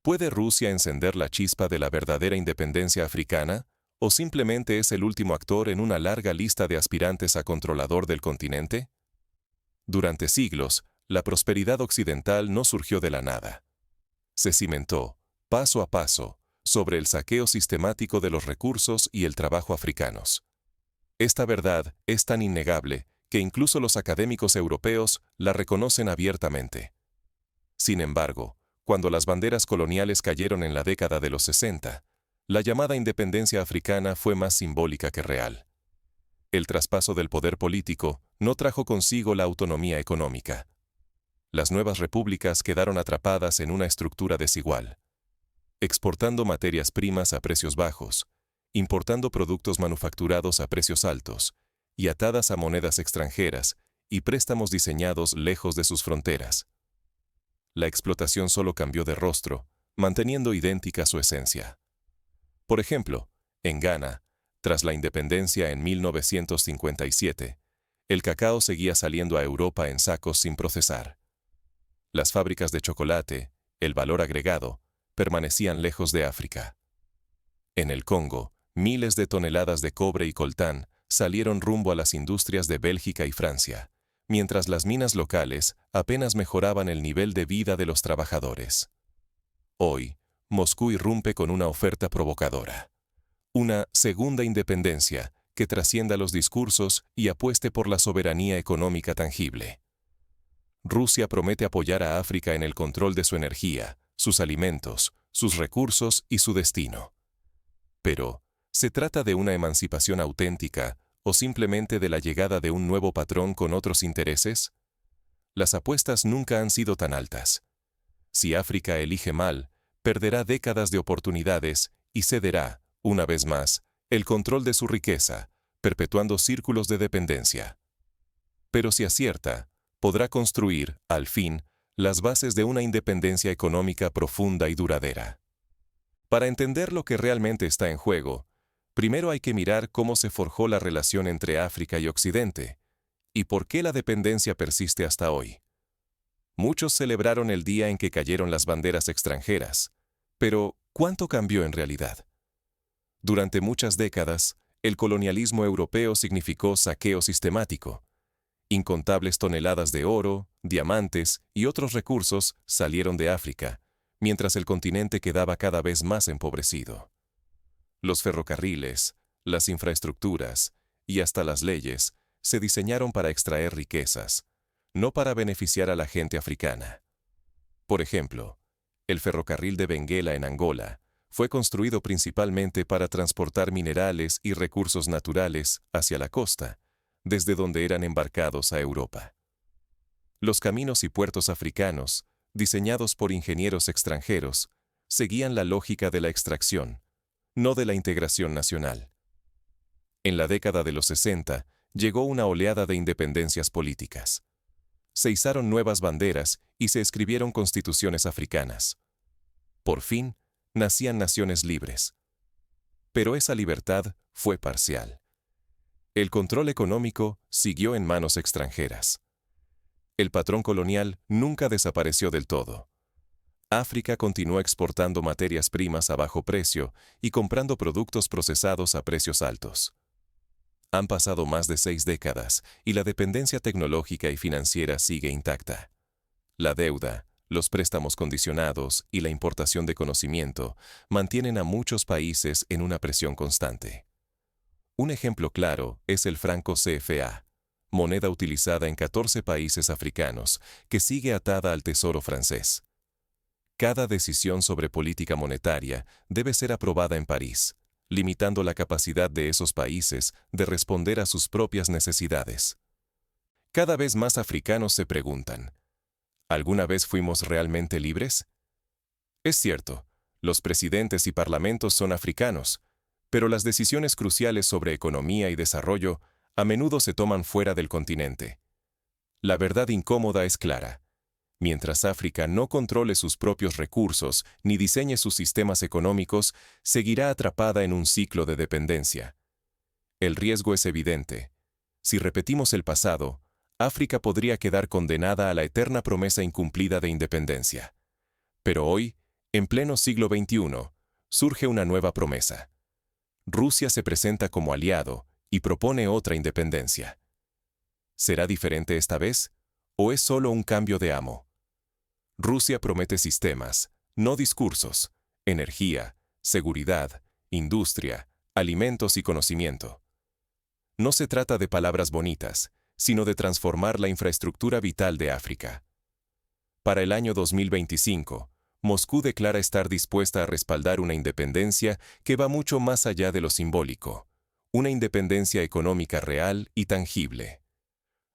¿Puede Rusia encender la chispa de la verdadera independencia africana? ¿O simplemente es el último actor en una larga lista de aspirantes a controlador del continente? Durante siglos, la prosperidad occidental no surgió de la nada. Se cimentó, paso a paso, sobre el saqueo sistemático de los recursos y el trabajo africanos. Esta verdad es tan innegable que incluso los académicos europeos la reconocen abiertamente. Sin embargo, cuando las banderas coloniales cayeron en la década de los 60, la llamada independencia africana fue más simbólica que real. El traspaso del poder político no trajo consigo la autonomía económica. Las nuevas repúblicas quedaron atrapadas en una estructura desigual, exportando materias primas a precios bajos, importando productos manufacturados a precios altos, y atadas a monedas extranjeras y préstamos diseñados lejos de sus fronteras. La explotación solo cambió de rostro, manteniendo idéntica su esencia. Por ejemplo, en Ghana, tras la independencia en 1957, el cacao seguía saliendo a Europa en sacos sin procesar. Las fábricas de chocolate, el valor agregado, permanecían lejos de África. En el Congo, miles de toneladas de cobre y coltán salieron rumbo a las industrias de Bélgica y Francia, mientras las minas locales apenas mejoraban el nivel de vida de los trabajadores. Hoy, Moscú irrumpe con una oferta provocadora. Una segunda independencia que trascienda los discursos y apueste por la soberanía económica tangible. Rusia promete apoyar a África en el control de su energía, sus alimentos, sus recursos y su destino. Pero, ¿se trata de una emancipación auténtica o simplemente de la llegada de un nuevo patrón con otros intereses? Las apuestas nunca han sido tan altas. Si África elige mal, perderá décadas de oportunidades y cederá, una vez más, el control de su riqueza, perpetuando círculos de dependencia. Pero si acierta, podrá construir, al fin, las bases de una independencia económica profunda y duradera. Para entender lo que realmente está en juego, primero hay que mirar cómo se forjó la relación entre África y Occidente, y por qué la dependencia persiste hasta hoy. Muchos celebraron el día en que cayeron las banderas extranjeras, pero ¿cuánto cambió en realidad? Durante muchas décadas, el colonialismo europeo significó saqueo sistemático. Incontables toneladas de oro, diamantes y otros recursos salieron de África, mientras el continente quedaba cada vez más empobrecido. Los ferrocarriles, las infraestructuras y hasta las leyes se diseñaron para extraer riquezas, no para beneficiar a la gente africana. Por ejemplo, el ferrocarril de Benguela en Angola fue construido principalmente para transportar minerales y recursos naturales hacia la costa, desde donde eran embarcados a Europa. Los caminos y puertos africanos, diseñados por ingenieros extranjeros, seguían la lógica de la extracción, no de la integración nacional. En la década de los 60, llegó una oleada de independencias políticas. Se izaron nuevas banderas y se escribieron constituciones africanas. Por fin, nacían naciones libres. Pero esa libertad fue parcial. El control económico siguió en manos extranjeras. El patrón colonial nunca desapareció del todo. África continuó exportando materias primas a bajo precio y comprando productos procesados a precios altos. Han pasado más de 6 décadas y la dependencia tecnológica y financiera sigue intacta. La deuda, los préstamos condicionados y la importación de conocimiento mantienen a muchos países en una presión constante. Un ejemplo claro es el franco CFA, moneda utilizada en 14 países africanos, que sigue atada al tesoro francés. Cada decisión sobre política monetaria debe ser aprobada en París, limitando la capacidad de esos países de responder a sus propias necesidades. Cada vez más africanos se preguntan, ¿alguna vez fuimos realmente libres? Es cierto, los presidentes y parlamentos son africanos, pero las decisiones cruciales sobre economía y desarrollo a menudo se toman fuera del continente. La verdad incómoda es clara. Mientras África no controle sus propios recursos ni diseñe sus sistemas económicos, seguirá atrapada en un ciclo de dependencia. El riesgo es evidente. Si repetimos el pasado, África podría quedar condenada a la eterna promesa incumplida de independencia. Pero hoy, En pleno siglo XXI, surge una nueva promesa. Rusia se presenta como aliado y propone otra independencia. ¿Será diferente esta vez? ¿O es solo un cambio de amo? Rusia promete sistemas, no discursos, energía, seguridad, industria, alimentos y conocimiento. No se trata de palabras bonitas, sino de transformar la infraestructura vital de África. Para el año 2025, Moscú declara estar dispuesta a respaldar una independencia que va mucho más allá de lo simbólico, una independencia económica real y tangible.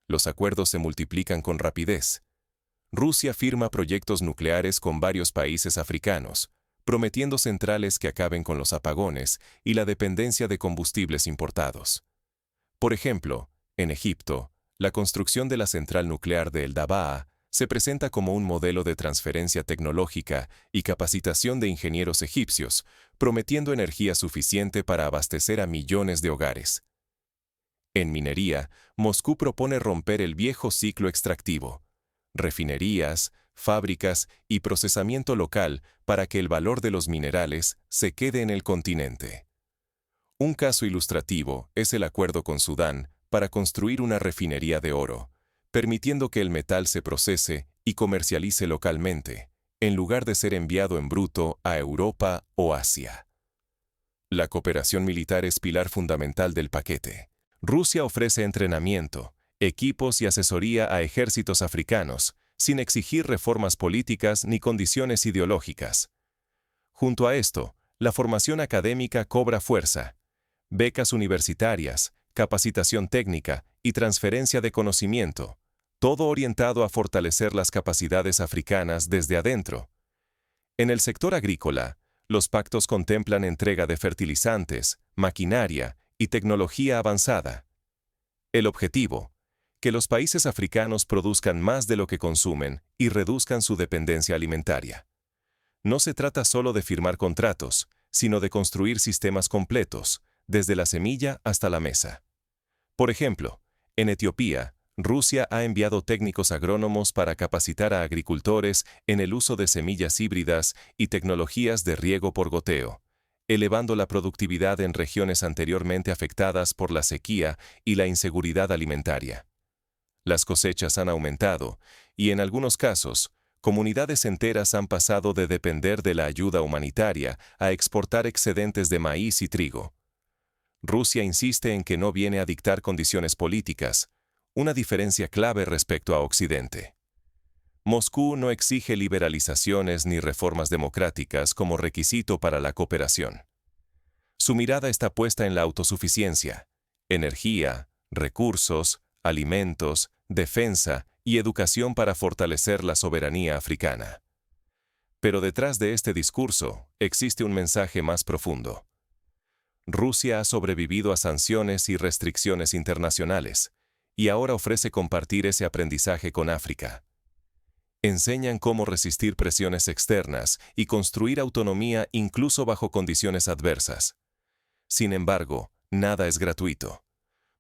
Los acuerdos se multiplican con rapidez. Rusia firma proyectos nucleares con varios países africanos, prometiendo centrales que acaben con los apagones y la dependencia de combustibles importados. Por ejemplo, en Egipto, la construcción de la central nuclear de El Dabaa se presenta como un modelo de transferencia tecnológica y capacitación de ingenieros egipcios, prometiendo energía suficiente para abastecer a millones de hogares. En minería, Moscú propone romper el viejo ciclo extractivo, refinerías, fábricas y procesamiento local para que el valor de los minerales se quede en el continente. Un caso ilustrativo es el acuerdo con Sudán para construir una refinería de oro, permitiendo que el metal se procese y comercialice localmente, en lugar de ser enviado en bruto a Europa o Asia. La cooperación militar es pilar fundamental del paquete. Rusia ofrece entrenamiento, equipos y asesoría a ejércitos africanos, sin exigir reformas políticas ni condiciones ideológicas. Junto a esto, la formación académica cobra fuerza. Becas universitarias, capacitación técnica y transferencia de conocimiento, todo orientado a fortalecer las capacidades africanas desde adentro. En el sector agrícola, los pactos contemplan entrega de fertilizantes, maquinaria y tecnología avanzada. El objetivo: que los países africanos produzcan más de lo que consumen y reduzcan su dependencia alimentaria. No se trata solo de firmar contratos, sino de construir sistemas completos, desde la semilla hasta la mesa. Por ejemplo, en Etiopía, Rusia ha enviado técnicos agrónomos para capacitar a agricultores en el uso de semillas híbridas y tecnologías de riego por goteo, elevando la productividad en regiones anteriormente afectadas por la sequía y la inseguridad alimentaria. Las cosechas han aumentado y, en algunos casos, comunidades enteras han pasado de depender de la ayuda humanitaria a exportar excedentes de maíz y trigo. Rusia insiste en que no viene a dictar condiciones políticas, una diferencia clave respecto a Occidente. Moscú no exige liberalizaciones ni reformas democráticas como requisito para la cooperación. Su mirada está puesta en la autosuficiencia, energía, recursos, alimentos, defensa y educación para fortalecer la soberanía africana. Pero detrás de este discurso existe un mensaje más profundo. Rusia ha sobrevivido a sanciones y restricciones internacionales, y ahora ofrece compartir ese aprendizaje con África. Enseñan cómo resistir presiones externas y construir autonomía incluso bajo condiciones adversas. Sin embargo, nada es gratuito.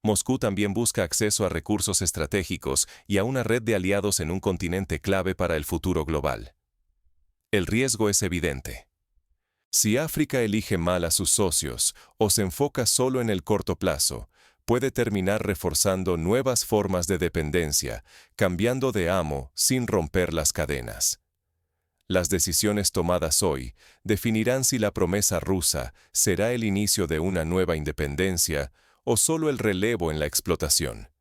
Moscú también busca acceso a recursos estratégicos y a una red de aliados en un continente clave para el futuro global. El riesgo es evidente. Si África elige mal a sus socios o se enfoca solo en el corto plazo, puede terminar reforzando nuevas formas de dependencia, cambiando de amo sin romper las cadenas. Las decisiones tomadas hoy definirán si la promesa rusa será el inicio de una nueva independencia o solo el relevo en la explotación.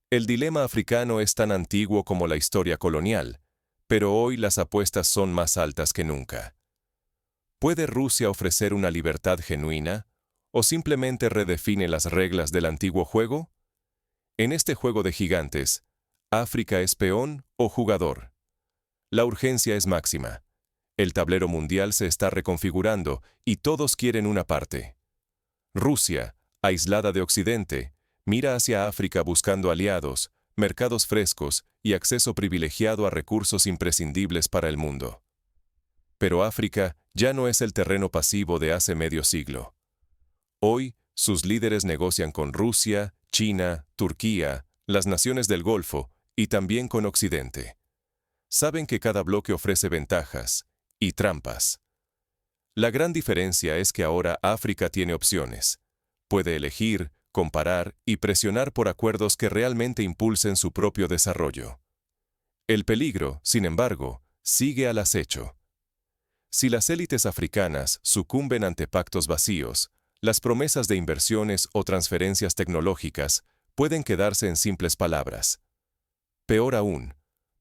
El dilema africano es tan antiguo como la historia colonial, pero hoy las apuestas son más altas que nunca. ¿Puede Rusia ofrecer una libertad genuina? ¿O simplemente redefine las reglas del antiguo juego? En este juego de gigantes, ¿África es peón o jugador? La urgencia es máxima. El tablero mundial se está reconfigurando y todos quieren una parte. Rusia, aislada de Occidente, mira hacia África buscando aliados, mercados frescos y acceso privilegiado a recursos imprescindibles para el mundo. Pero África ya no es el terreno pasivo de hace medio siglo. Hoy, sus líderes negocian con Rusia, China, Turquía, las naciones del Golfo y también con Occidente. Saben que cada bloque ofrece ventajas, y trampas. La gran diferencia es que ahora África tiene opciones. Puede elegir, comparar y presionar por acuerdos que realmente impulsen su propio desarrollo. El peligro, sin embargo, sigue al acecho. Si las élites africanas sucumben ante pactos vacíos, las promesas de inversiones o transferencias tecnológicas pueden quedarse en simples palabras. Peor aún,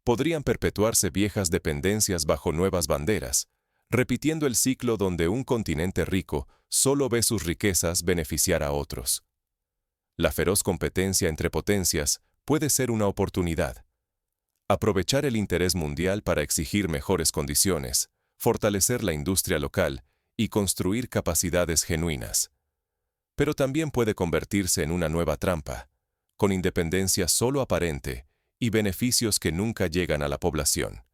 podrían perpetuarse viejas dependencias bajo nuevas banderas, repitiendo el ciclo donde un continente rico solo ve sus riquezas beneficiar a otros. La feroz competencia entre potencias puede ser una oportunidad. Aprovechar el interés mundial para exigir mejores condiciones, fortalecer la industria local y construir capacidades genuinas. Pero también puede convertirse en una nueva trampa, con independencia solo aparente y beneficios que nunca llegan a la población,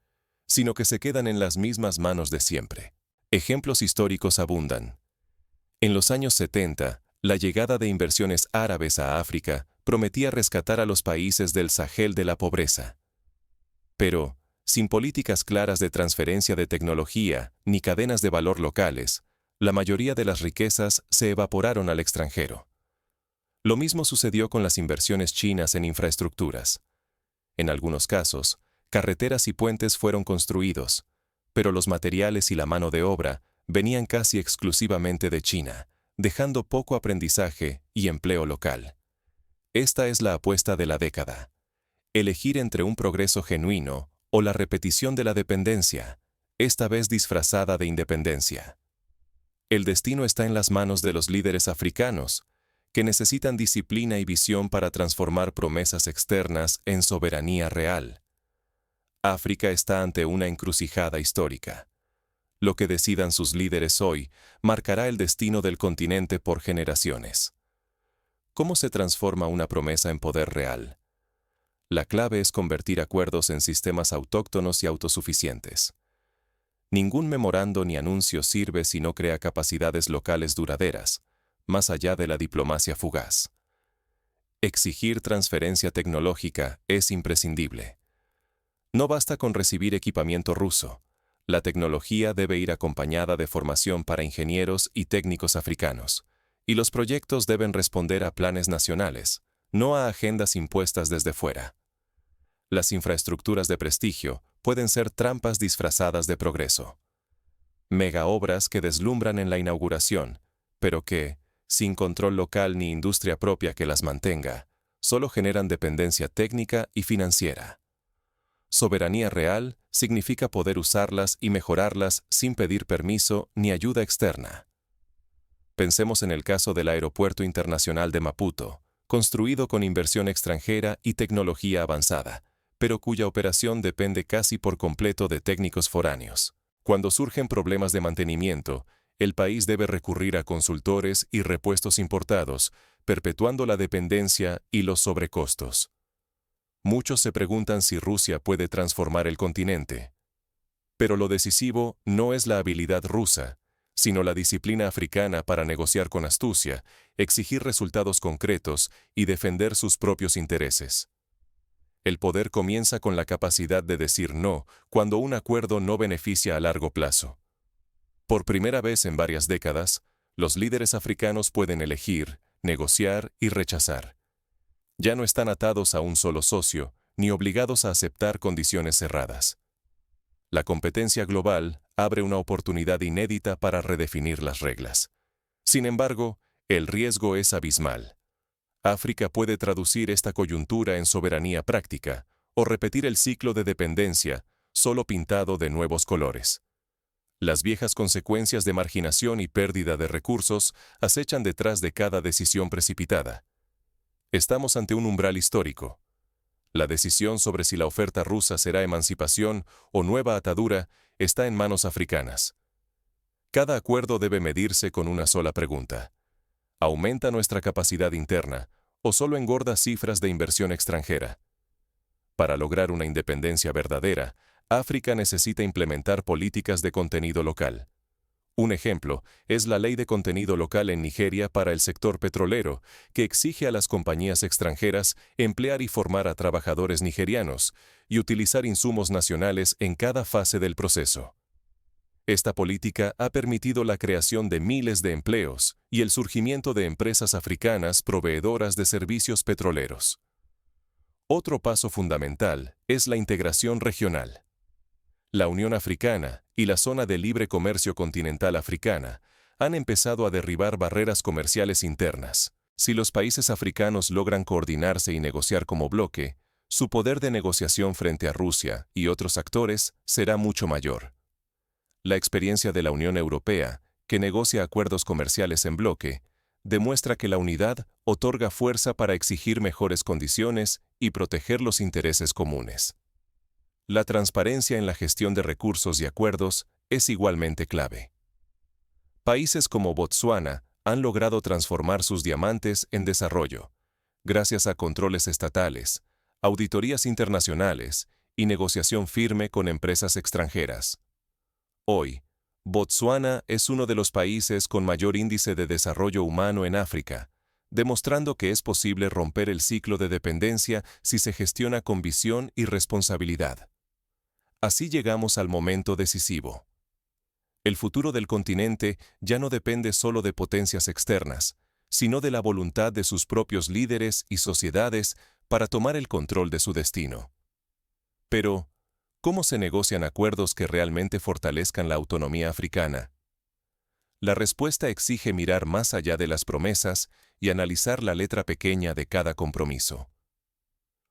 sino que se quedan en las mismas manos de siempre. Ejemplos históricos abundan. En los años 70, la llegada de inversiones árabes a África prometía rescatar a los países del Sahel de la pobreza. Pero, sin políticas claras de transferencia de tecnología ni cadenas de valor locales, la mayoría de las riquezas se evaporaron al extranjero. Lo mismo sucedió con las inversiones chinas en infraestructuras. En algunos casos, carreteras y puentes fueron construidos, pero los materiales y la mano de obra venían casi exclusivamente de China, dejando poco aprendizaje y empleo local. Esta es la apuesta de la década. Elegir entre un progreso genuino o la repetición de la dependencia, esta vez disfrazada de independencia. El destino está en las manos de los líderes africanos, que necesitan disciplina y visión para transformar promesas externas en soberanía real. África está ante una encrucijada histórica. Lo que decidan sus líderes hoy marcará el destino del continente por generaciones. ¿Cómo se transforma una promesa en poder real? La clave es convertir acuerdos en sistemas autóctonos y autosuficientes. Ningún memorando ni anuncio sirve si no crea capacidades locales duraderas, más allá de la diplomacia fugaz. Exigir transferencia tecnológica es imprescindible. No basta con recibir equipamiento ruso. La tecnología debe ir acompañada de formación para ingenieros y técnicos africanos, y los proyectos deben responder a planes nacionales, no a agendas impuestas desde fuera. Las infraestructuras de prestigio pueden ser trampas disfrazadas de progreso. Megaobras que deslumbran en la inauguración, pero que, sin control local ni industria propia que las mantenga, solo generan dependencia técnica y financiera. Soberanía real significa poder usarlas y mejorarlas sin pedir permiso ni ayuda externa. Pensemos en el caso del Aeropuerto Internacional de Maputo, construido con inversión extranjera y tecnología avanzada, pero cuya operación depende casi por completo de técnicos foráneos. Cuando surgen problemas de mantenimiento, el país debe recurrir a consultores y repuestos importados, perpetuando la dependencia y los sobrecostos. Muchos se preguntan si Rusia puede transformar el continente. Pero lo decisivo no es la habilidad rusa, sino la disciplina africana para negociar con astucia, exigir resultados concretos y defender sus propios intereses. El poder comienza con la capacidad de decir no cuando un acuerdo no beneficia a largo plazo. Por primera vez en varias décadas, los líderes africanos pueden elegir, negociar y rechazar. Ya no están atados a un solo socio, ni obligados a aceptar condiciones cerradas. La competencia global abre una oportunidad inédita para redefinir las reglas. Sin embargo, el riesgo es abismal. África puede traducir esta coyuntura en soberanía práctica o repetir el ciclo de dependencia, solo pintado de nuevos colores. Las viejas consecuencias de marginación y pérdida de recursos acechan detrás de cada decisión precipitada. Estamos ante un umbral histórico. La decisión sobre si la oferta rusa será emancipación o nueva atadura está en manos africanas. Cada acuerdo debe medirse con una sola pregunta. ¿Aumenta nuestra capacidad interna o solo engorda cifras de inversión extranjera? Para lograr una independencia verdadera, África necesita implementar políticas de contenido local. Un ejemplo es la Ley de Contenido Local en Nigeria para el sector petrolero, que exige a las compañías extranjeras emplear y formar a trabajadores nigerianos y utilizar insumos nacionales en cada fase del proceso. Esta política ha permitido la creación de miles de empleos y el surgimiento de empresas africanas proveedoras de servicios petroleros. Otro paso fundamental es la integración regional. La Unión Africana y la Zona de Libre Comercio Continental Africana han empezado a derribar barreras comerciales internas. Si los países africanos logran coordinarse y negociar como bloque, su poder de negociación frente a Rusia y otros actores será mucho mayor. La experiencia de la Unión Europea, que negocia acuerdos comerciales en bloque, demuestra que la unidad otorga fuerza para exigir mejores condiciones y proteger los intereses comunes. La transparencia en la gestión de recursos y acuerdos es igualmente clave. Países como Botsuana han logrado transformar sus diamantes en desarrollo, gracias a controles estatales, auditorías internacionales y negociación firme con empresas extranjeras. Hoy, Botsuana es uno de los países con mayor índice de desarrollo humano en África, demostrando que es posible romper el ciclo de dependencia si se gestiona con visión y responsabilidad. Así llegamos al momento decisivo. El futuro del continente ya no depende solo de potencias externas, sino de la voluntad de sus propios líderes y sociedades para tomar el control de su destino. Pero, ¿cómo se negocian acuerdos que realmente fortalezcan la autonomía africana? La respuesta exige mirar más allá de las promesas y analizar la letra pequeña de cada compromiso.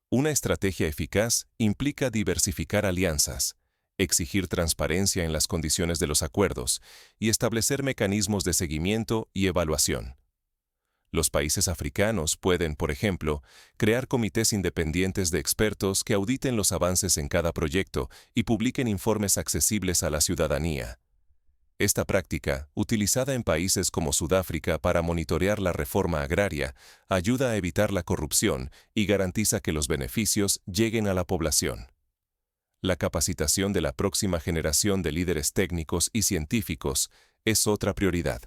Una estrategia eficaz implica diversificar alianzas, exigir transparencia en las condiciones de los acuerdos y establecer mecanismos de seguimiento y evaluación. Los países africanos pueden, por ejemplo, crear comités independientes de expertos que auditen los avances en cada proyecto y publiquen informes accesibles a la ciudadanía. Esta práctica, utilizada en países como Sudáfrica para monitorear la reforma agraria, ayuda a evitar la corrupción y garantiza que los beneficios lleguen a la población. La capacitación de la próxima generación de líderes técnicos y científicos es otra prioridad.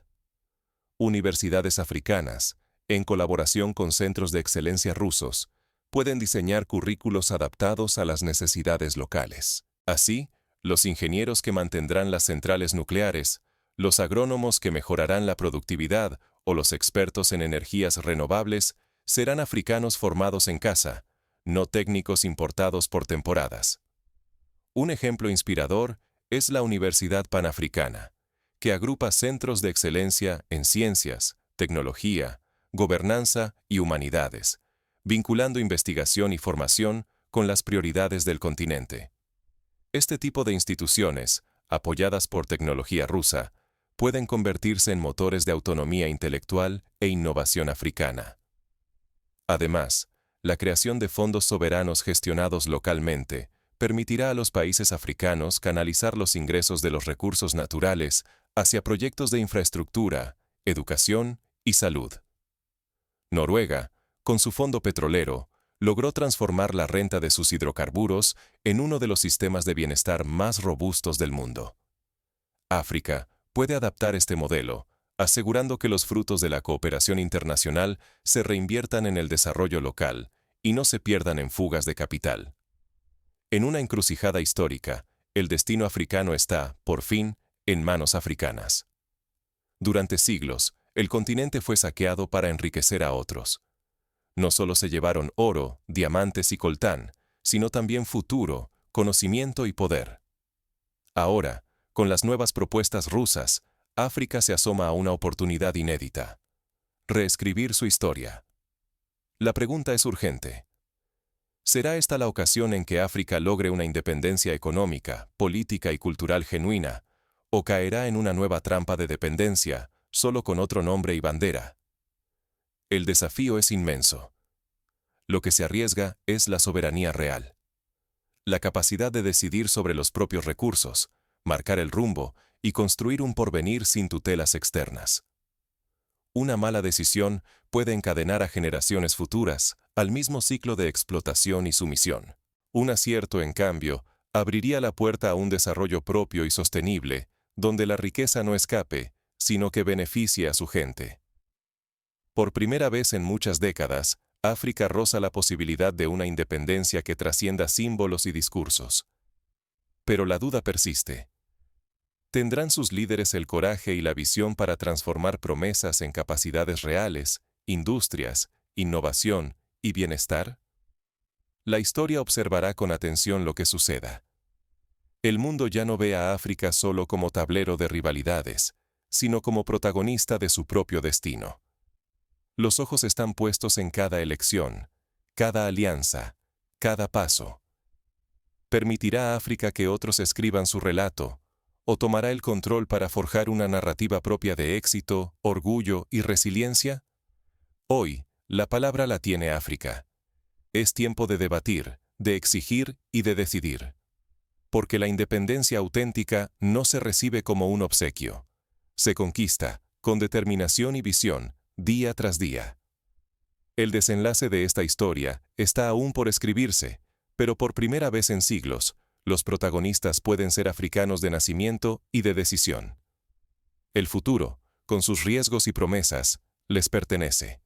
Universidades africanas, en colaboración con centros de excelencia rusos, pueden diseñar currículos adaptados a las necesidades locales. Así, los ingenieros que mantendrán las centrales nucleares, los agrónomos que mejorarán la productividad o los expertos en energías renovables serán africanos formados en casa, no técnicos importados por temporadas. Un ejemplo inspirador es la Universidad Panafricana, que agrupa centros de excelencia en ciencias, tecnología, gobernanza y humanidades, vinculando investigación y formación con las prioridades del continente. Este tipo de instituciones, apoyadas por tecnología rusa, pueden convertirse en motores de autonomía intelectual e innovación africana. Además, la creación de fondos soberanos gestionados localmente permitirá a los países africanos canalizar los ingresos de los recursos naturales hacia proyectos de infraestructura, educación y salud. Noruega, con su fondo petrolero, logró transformar la renta de sus hidrocarburos en uno de los sistemas de bienestar más robustos del mundo. África puede adaptar este modelo, asegurando que los frutos de la cooperación internacional se reinviertan en el desarrollo local y no se pierdan en fugas de capital. En una encrucijada histórica, el destino africano está, por fin, en manos africanas. Durante siglos, el continente fue saqueado para enriquecer a otros. No solo se llevaron oro, diamantes y coltán, sino también futuro, conocimiento y poder. Ahora, con las nuevas propuestas rusas, África se asoma a una oportunidad inédita: reescribir su historia. La pregunta es urgente. ¿Será esta la ocasión en que África logre una independencia económica, política y cultural genuina, o caerá en una nueva trampa de dependencia, solo con otro nombre y bandera? El desafío es inmenso. Lo que se arriesga es la soberanía real. La capacidad de decidir sobre los propios recursos, marcar el rumbo y construir un porvenir sin tutelas externas. Una mala decisión puede encadenar a generaciones futuras al mismo ciclo de explotación y sumisión. Un acierto, en cambio, abriría la puerta a un desarrollo propio y sostenible, donde la riqueza no escape, sino que beneficie a su gente. Por primera vez en muchas décadas, África roza la posibilidad de una independencia que trascienda símbolos y discursos. Pero la duda persiste. ¿Tendrán sus líderes el coraje y la visión para transformar promesas en capacidades reales, industrias, innovación y bienestar? La historia observará con atención lo que suceda. El mundo ya no ve a África solo como tablero de rivalidades, sino como protagonista de su propio destino. Los ojos están puestos en cada elección, cada alianza, cada paso. ¿Permitirá África que otros escriban su relato, o tomará el control para forjar una narrativa propia de éxito, orgullo y resiliencia? Hoy, la palabra la tiene África. Es tiempo de debatir, de exigir y de decidir. Porque la independencia auténtica no se recibe como un obsequio. Se conquista, con determinación y visión, día tras día. El desenlace de esta historia está aún por escribirse, pero por primera vez en siglos, los protagonistas pueden ser africanos de nacimiento y de decisión. El futuro, con sus riesgos y promesas, les pertenece.